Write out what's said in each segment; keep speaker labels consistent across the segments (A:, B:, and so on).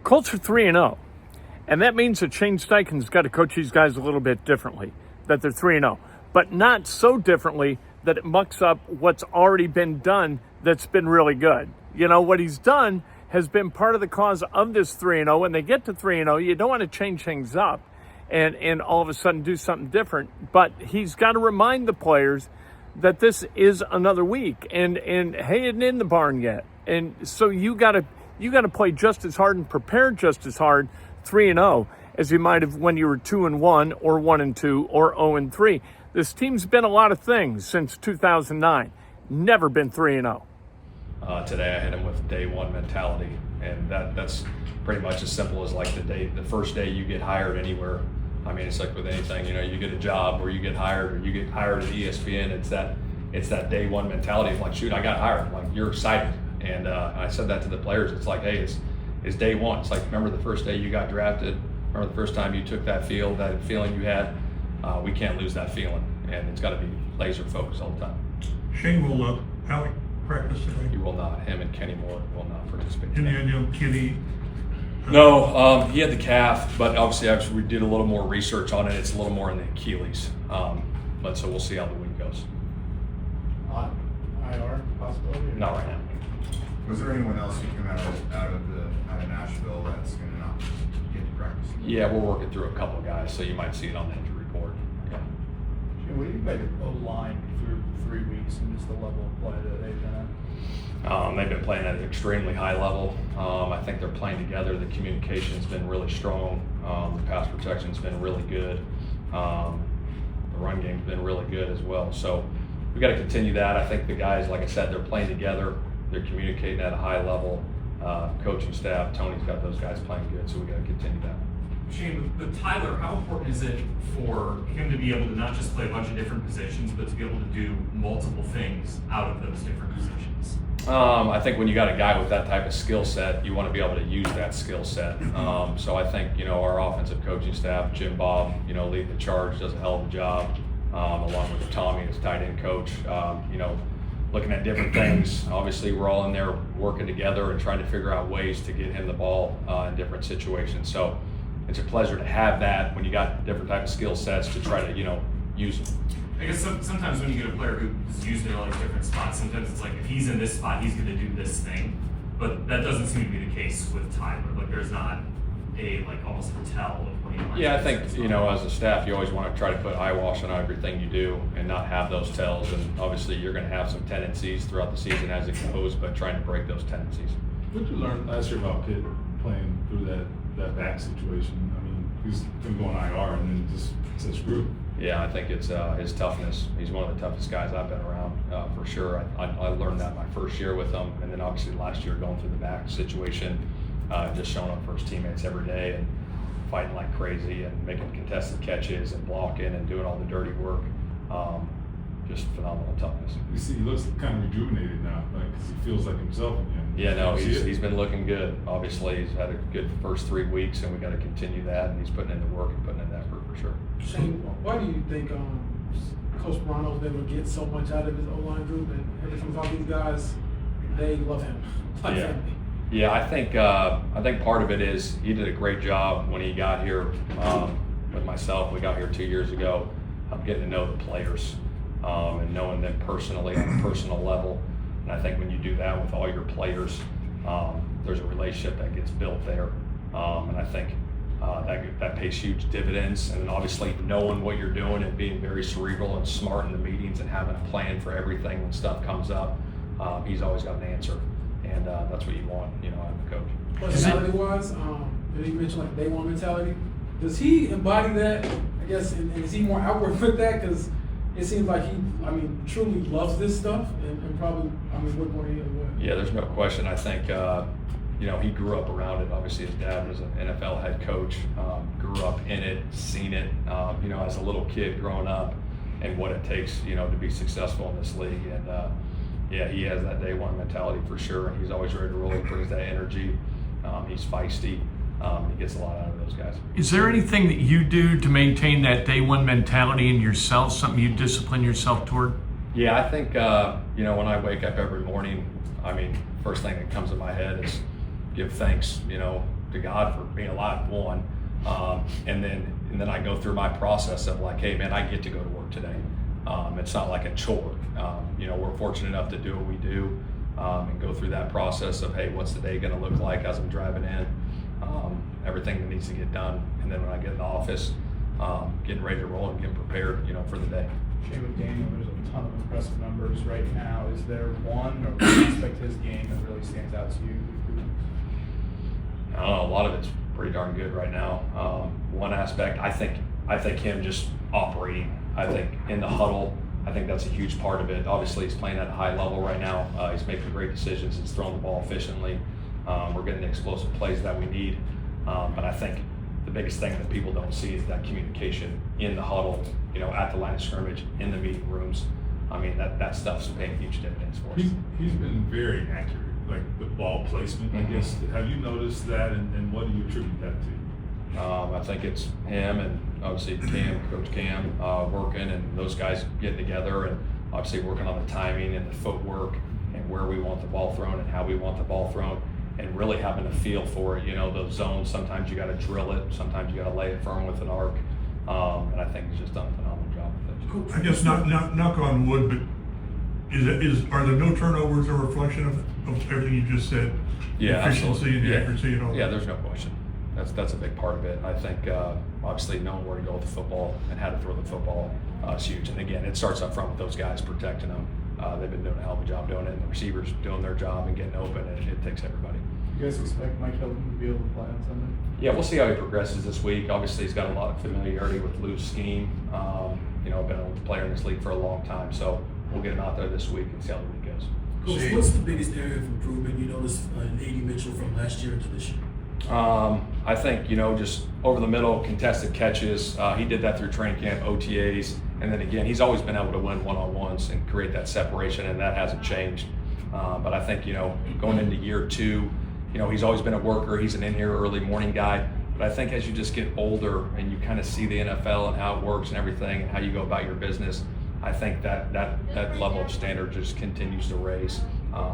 A: Colts are 3-0, and that means that Shane Steichen's got to coach these guys a little bit differently, that they're 3-0, but not so differently that it mucks up what's already been done that's been really good. You know, what he's done has been part of the cause of this 3-0. When they get to 3-0, you don't want to change things up and all of a sudden do something different, but he's got to remind the players that this is another week, and hey, it ain't in the barn yet. And so you got to play just as hard and prepare just as hard 3-0 as you might have when you were 2-1 or 1-2 or 0-3. This team's been a lot of things since 2009. Never been 3-0.
B: Today I hit him with day one mentality, and that's pretty much as simple as like the first day you get hired anywhere. I mean, it's like with anything, you know, you get a job or you get hired at ESPN. It's that day one mentality of like, shoot, I got hired. Like, you're excited. And I said that to the players. It's like, hey, it's day one. It's like, remember the first day you got drafted? Remember the first time you took that field, that feeling you had? We can't lose that feeling, and it's got to be laser focused all the time.
C: Shane will Alec practice today?
B: He will not. Him and Kenny Moore will not participate.
C: And Kenny?
B: No, he had the calf, but obviously we did a little more research on it. It's a little more in the Achilles, but so we'll see how the week goes.
D: On IR possibility?
B: Not right now.
E: Was there anyone else who came out of Nashville that's going to not get to practice?
B: Yeah, we're working through a couple of guys, so you might see it on the injury report. Yeah.
D: What do you make of O-line through 3 weeks and just the level of play that they've been at?
B: They've been playing at an extremely high level. I think they're playing together. The communication's been really strong. The pass protection's been really good. The run game's been really good as well. So we got to continue that. I think the guys, like I said, they're playing together. They're communicating at a high level. Coaching staff, Tony's got those guys playing good, so we got to continue that.
F: Shane, with Tyler, how important is it for him to be able to not just play a bunch of different positions, but to be able to do multiple things out of those different positions?
B: I think when you got a guy with that type of skill set, you want to be able to use that skill set. So I think, you know, our offensive coaching staff, Jim Bob, you know, lead the charge, does a hell of a job, along with Tommy, his tight end coach, you know, looking at different things. Obviously, we're all in there working together and trying to figure out ways to get him the ball in different situations. So it's a pleasure to have that when you got different type of skill sets to try to, you know, use them.
F: I guess sometimes when you get a player who's used in all these different spots, sometimes it's like if he's in this spot, he's going to do this thing. But that doesn't seem to be the case with Tyler. Like there's not a almost a tell of when he lines
B: Yeah, I
F: up
B: think,
F: this
B: you know, as a staff, you always want to try to put eyewash on everything you do and not have those tells. And obviously, you're going to have some tendencies throughout the season as it goes, but trying to break those tendencies.
G: What did you learn last year about Pitt playing through that back situation? I mean, he's been going IR and then just said screw.
B: Yeah, I think it's his toughness. He's one of the toughest guys I've been around, for sure. I learned that my first year with him, and then obviously last year going through the back situation, just showing up for his teammates every day and fighting like crazy and making contested catches and blocking and doing all the dirty work. Just phenomenal toughness.
G: You see, he looks kind of rejuvenated now, like, 'cause he feels like himself again.
B: Yeah, no, he's been looking good. Obviously, he's had a good first 3 weeks, and we got to continue that. And he's putting in the work and putting in the effort for sure.
D: Shane, why do you think Coach Brownow's able to get so much out of his O-line group, and every time I talk to these guys, they love him like
B: Yeah.
D: family?
B: Yeah, I think part of it is he did a great job when he got here with myself. We got here 2 years ago. Getting to know the players and knowing them personally on a personal level. And I think when you do that with all your players, there's a relationship that gets built there. And I think that pays huge dividends. And then obviously knowing what you're doing and being very cerebral and smart in the meetings and having a plan for everything when stuff comes up, he's always got an answer. And that's what you want, you know, as a coach.
D: Personality-wise, did he mention day one mentality? Does he embody that? I guess, and is he more outward with that? Because it seems like he, truly loves this stuff, and probably, wouldn't want to hear what.
B: Yeah, there's no question. I think, you know, he grew up around it. Obviously, his dad was an NFL head coach, grew up in it, seen it, you know, as a little kid growing up, and what it takes, you know, to be successful in this league. And yeah, he has that day one mentality for sure, and he's always ready to roll. He brings that energy. He's feisty. He gets a lot out of those guys.
A: Is there anything that you do to maintain that day one mentality in yourself, something you discipline yourself toward?
B: Yeah, I think, you know, when I wake up every morning, first thing that comes in my head is give thanks, you know, to God for being alive, one, and then I go through my process of like, hey man, I get to go to work today. It's not like a chore. We're fortunate enough to do what we do, and go through that process of, hey, what's the day going to look like as I'm driving in, everything that needs to get done, and then when I get in the office, getting ready to roll and getting prepared, for the day.
H: Jay, with Daniel, there's a ton of impressive numbers right now. Is there one or one aspect of his game that really stands out to you?
B: I don't know, a lot of it's pretty darn good right now. One aspect, I think him just operating. I think in the huddle, I think that's a huge part of it. Obviously, he's playing at a high level right now. He's making great decisions. He's throwing the ball efficiently. We're getting the explosive plays that we need. But I think the biggest thing that people don't see is that communication in the huddle, at the line of scrimmage, in the meeting rooms. I mean, that stuff's paying huge dividends for us.
G: He's been very accurate, like the ball placement, I guess. Have you noticed that, and what do you attribute that to?
B: I think it's him and obviously Coach Cam, working, and those guys getting together and obviously working on the timing and the footwork and where we want the ball thrown and how we want the ball thrown, and really having a feel for it. Those zones, sometimes you got to drill it, sometimes you got to lay it firm with an arc, and I think he's just done a phenomenal job with it.
C: I guess not knock on wood, but are there no turnovers a reflection of everything you just said?
B: Yeah,
C: Efficiency
B: absolutely.
C: and
B: Yeah.
C: accuracy and all that?
B: Yeah, there's no question. That's a big part of it. I think obviously knowing where to go with the football and how to throw the football is huge. And again, it starts up front with those guys protecting them. They've been doing a hell of a job doing it, and the receivers doing their job and getting open, and it takes everybody.
H: You guys expect Mike Hilton to be able to play on Sunday?
B: Yeah, we'll see how he progresses this week. Obviously, he's got a lot of familiarity with Lou's scheme. Been a player in this league for a long time, so we'll get him out there this week and see how the week goes.
I: Coach, what's the biggest area of improvement you noticed in A.D. Mitchell from last year to this year?
B: I think, just over the middle, contested catches. He did that through training camp, OTAs, and then again, he's always been able to win one-on-ones and create that separation, and that hasn't changed. But I think, going into year 2, he's always been a worker. He's an in-here early morning guy. But I think as you just get older and you kind of see the NFL and how it works and everything and how you go about your business, I think that level of standard just continues to raise.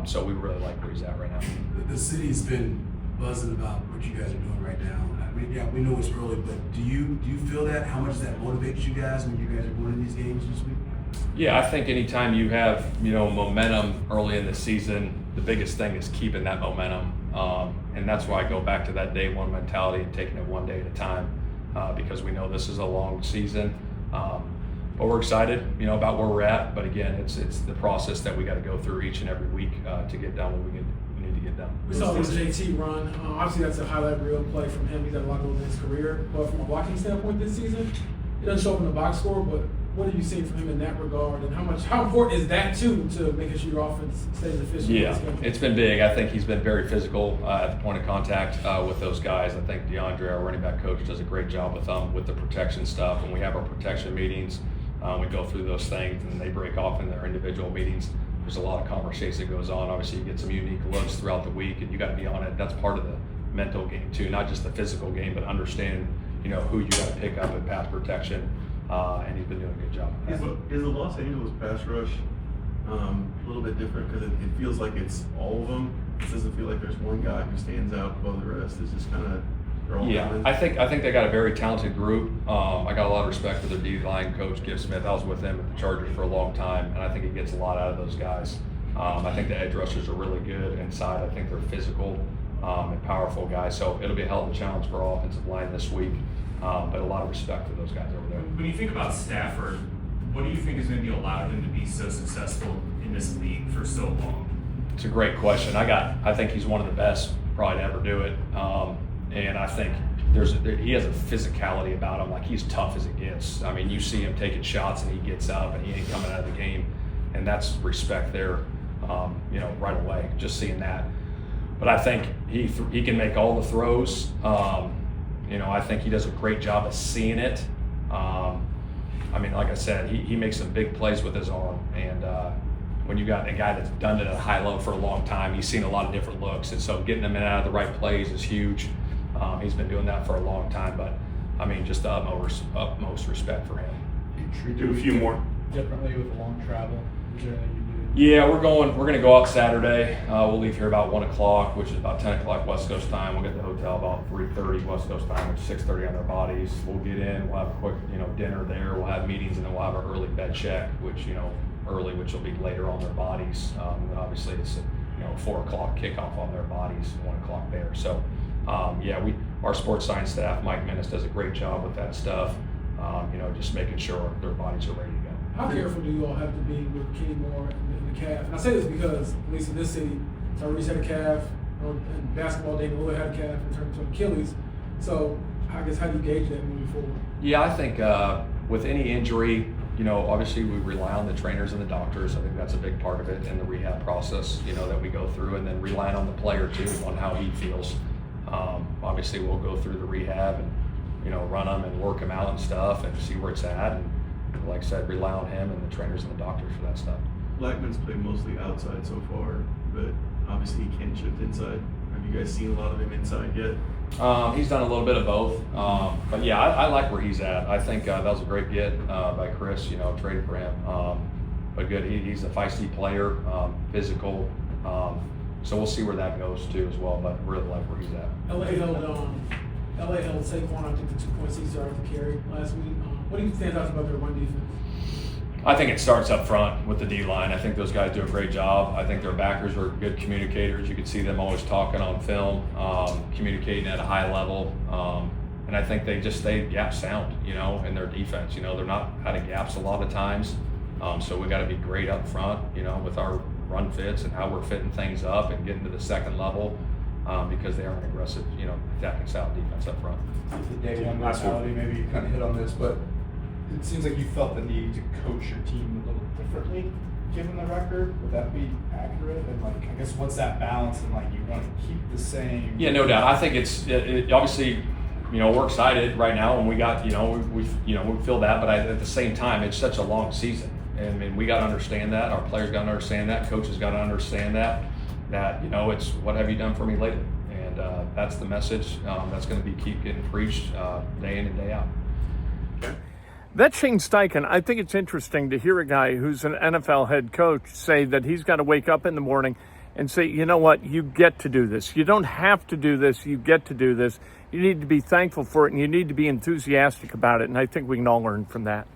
B: So we really like where he's at right now.
I: The city's been buzzing about what you guys are doing right now. I mean, yeah, we know it's early, but do you feel that? How much that motivates you guys when you guys are going to these games this week?
B: Yeah, I think anytime you have, momentum early in the season, the biggest thing is keeping that momentum. And that's why I go back to that day one mentality and taking it one day at a time, because we know this is a long season. But we're excited, about where we're at. But again, it's the process that we got to go through each and every week to get done what we need to get done.
D: We saw this JT run. Obviously, that's a highlight reel play from him. He's had a lot of goals in his career. But from a blocking standpoint this season, he doesn't show up in the box score. But what have you seen from him in that regard? And how important is that, too, to making sure your offense stays efficient?
B: Yeah, it's been big. I think he's been very physical at the point of contact with those guys. I think DeAndre, our running back coach, does a great job with them with the protection stuff. When we have our protection meetings, we go through those things, and they break off in their individual meetings. There's a lot of conversation that goes on. Obviously, you get some unique looks throughout the week, and you got to be on it. That's part of the mental game too, not just the physical game, but understanding, who you got to pick up in pass protection. And he's been doing a good job.
J: Is the Los Angeles pass rush a little bit different because it feels like it's all of them? It doesn't feel like there's one guy who stands out above the rest. It's just kind of
B: yeah. I think they got a very talented group. I got a lot of respect for their D-line coach, Gibb Smith. I was with him at the Chargers for a long time, and I think he gets a lot out of those guys. I think the edge rushers are really good inside. I think they're physical and powerful guys. So it'll be a hell of a challenge for our offensive line this week. But a lot of respect for those guys over there.
F: When you think about Stafford, what do you think is going to be allowed him to be so successful in this league for so long?
B: It's a great question. I think he's one of the best probably to ever do it. And I think he has a physicality about him, like he's tough as it gets. I mean, you see him taking shots and he gets up and he ain't coming out of the game, and that's respect there, right away, just seeing that. But I think he can make all the throws. I think he does a great job of seeing it. Like I said, he makes some big plays with his arm, and when you got a guy that's done it at a high level for a long time, he's seen a lot of different looks, and so getting him in and out of the right plays is huge. He's been doing that for a long time, but just the utmost respect for him.
H: You do a few more differently with the long travel. Is there anything you do
B: Yeah, we're going to go out Saturday. We'll leave here about 1 o'clock, which is about 10 o'clock West Coast time. We'll get to the hotel about 3:30 West Coast time, which is 6:30 on their bodies. We'll get in, we'll have a quick, dinner there. We'll have meetings, and then we'll have our early bed check, which, early, which will be later on their bodies. And then obviously it's, 4 o'clock kickoff on their bodies, 1 o'clock there. So, our sports science staff, Mike Menace, does a great job with that stuff. Just making sure their bodies are ready to go.
D: How careful do you all have to be with Kenny Moore and the calf? And I say this because, at least in this city, Tyrese had a calf, in basketball, David Lillard had a calf in terms of Achilles. So, I guess, how do you gauge that moving forward?
B: Yeah, I think with any injury, obviously we rely on the trainers and the doctors. I think that's a big part of it in the rehab process, that we go through, and then relying on the player too, on how he feels. Obviously we'll go through the rehab and, run them and work them out and stuff and see where it's at. And like I said, rely on him and the trainers and the doctors for that stuff.
J: Blackman's played mostly outside so far, but obviously he can shift inside. Have you guys seen a lot of him inside yet?
B: He's done a little bit of both, but yeah, I like where he's at. I think that was a great get by Chris, trading for him. But good, he's a feisty player, physical. So we'll see where that goes too as well. But really like where he's at.
D: LA held Saquon, I think, the 2.6 yards to carry last week. What do you stand out about their run defense?
B: I think it starts up front with the D-line. I think those guys do a great job. I think their backers are good communicators. You can see them always talking on film, communicating at a high level. And I think they just stay gap sound, in their defense. They're not out of gaps a lot of times. So we got to be great up front, with our run fits and how we're fitting things up and getting to the second level because they are an aggressive, attacking style defense up front.
H: The day one mentality, maybe you kind of hit on this, but it seems like you felt the need to coach your team a little differently given the record. Would that be accurate? And I guess what's that balance? And you want to keep the same?
B: Yeah, no doubt. I think it obviously, we're excited right now, and we got, we feel that, but at the same time, it's such a long season. And I mean, we got to understand that. Our players got to understand that. Coaches got to understand that it's what have you done for me lately? And that's the message that's going to keep getting preached day in and day out.
A: That's Shane Steichen. I think it's interesting to hear a guy who's an NFL head coach say that he's got to wake up in the morning and say, you know what, you get to do this. You don't have to do this. You get to do this. You need to be thankful for it, and you need to be enthusiastic about it. And I think we can all learn from that.